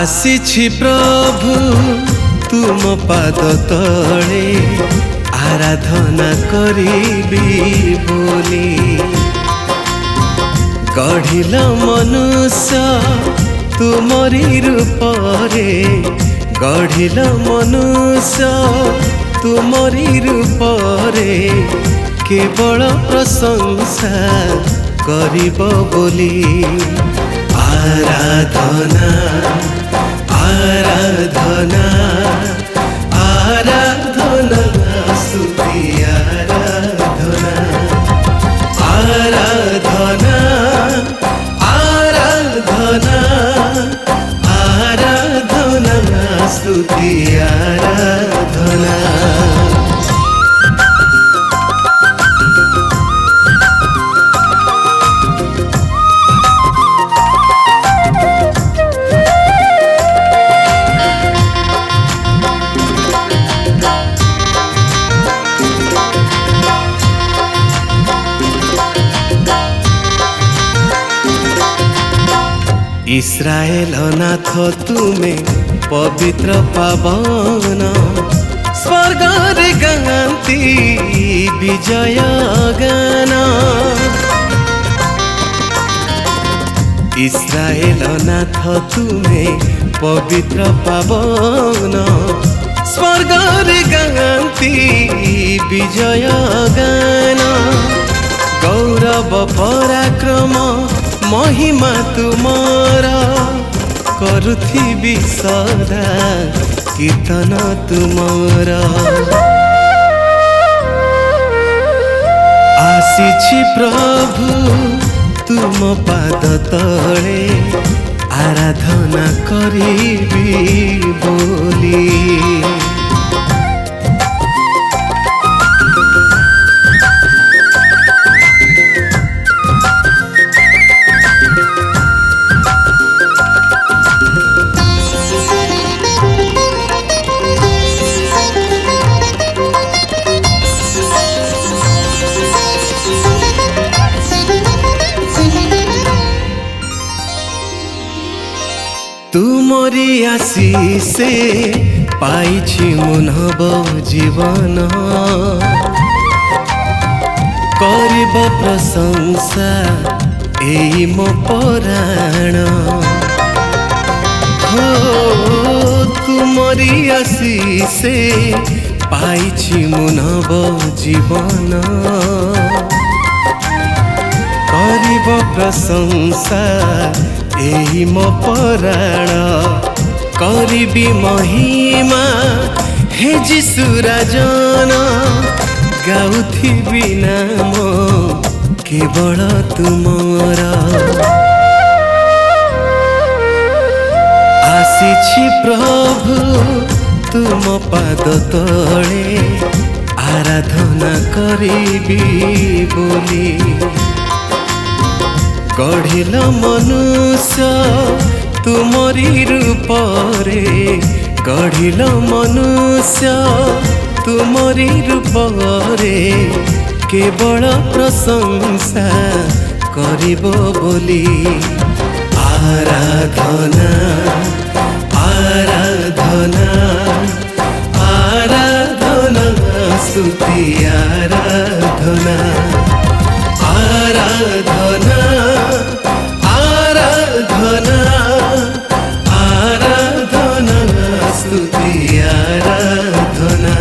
आसीछि प्रभु तुम पाद तले आराधना करिबी बोली। गढ़िल मनुष्य तुमरी रूपरे, गढ़िल मनुष्य तुमरी रूपरे, केवल प्रशंसा करिब बोली। आराधना आराधना आराधना स्तुति आराधना आराधना आराधना आराधना स्तुति आराधना। इस्राएल नाथ तुमे पवित्र पावन, स्वर्ग रे गाती विजय गान। इस्राएल नाथ तुमे पवित्र पावन, स्वर्ग रे गाती विजय गान। गौरव पराक्रम महिमा तुमर, करुथिबी सदा कीर्तन तुमर। आसीछि प्रभु तुम पाद तले आराधना करिबी बोली। तुमरी आशीषे पाइछि मुनब जीवन, करिब प्रशंसा एई मो पराण। हो तुमरी आशीषे पाइछि मुनब जीवन, करिब प्रशंसा एही मो पराण। करिबी महिमा हे जीशु राजन, गाउथिबी नाम केवल तुमर। आसीछि प्रभु तुम पाद तले आराधना करिबी बोली। गढ़िल मनुष्य तुमरी रूपरे, गढ़िल मनुष्य तुमरी रूपरे, केवल प्रशंसा करिब बोली। आराधना आराधना आराधना स्तुति आराधना आराधना आराधना आराधना स्तुति आराधना।